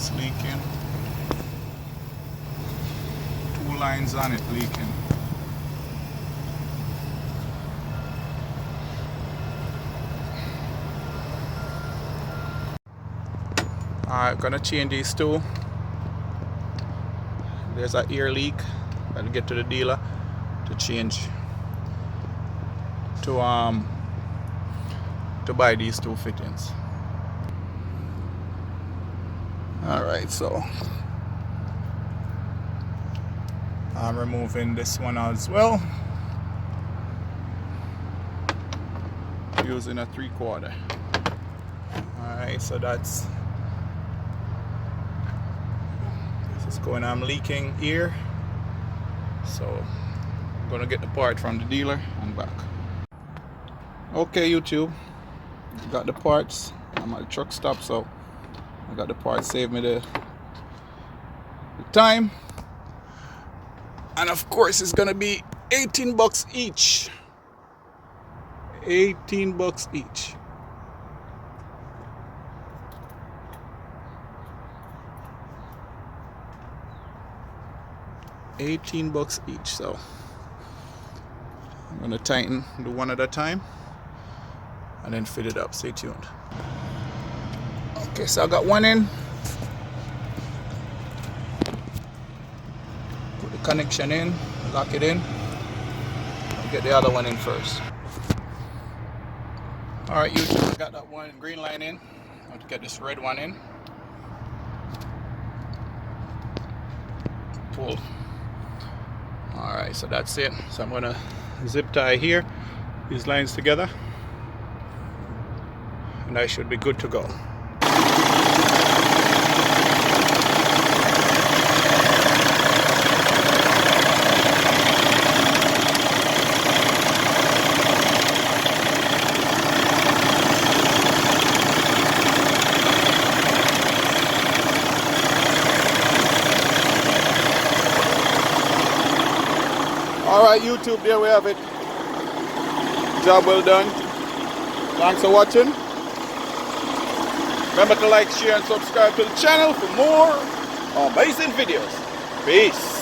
just leaking. 2 lines on it leaking. Alright, gonna change these two. There's an ear leak. Gotta get to the dealer to change to buy these two fittings. Alright, so I'm removing this one as well, using a 3/4. Alright, so that's this is going. I'm leaking here, so I'm gonna get the part from the dealer and back. Okay, YouTube, got the parts. I'm at the truck stop, so I got the parts. Save me the time, and of course it's gonna be $18 each. 18 bucks each. $18 each. So I'm gonna tighten, do one at a time, and then fit it up. Stay tuned. Okay, so I got one in. Put the connection in, lock it in. I'll get the other one in first. Alright, YouTube, I got that one green line in. I'll get this red one in. Pull. Alright, so that's it. So I'm gonna zip tie here, these lines together, and I should be good to go. Alright, YouTube, there we have it. Job well done. Thanks for watching. Remember to like, share, and subscribe to the channel for more amazing videos. Peace.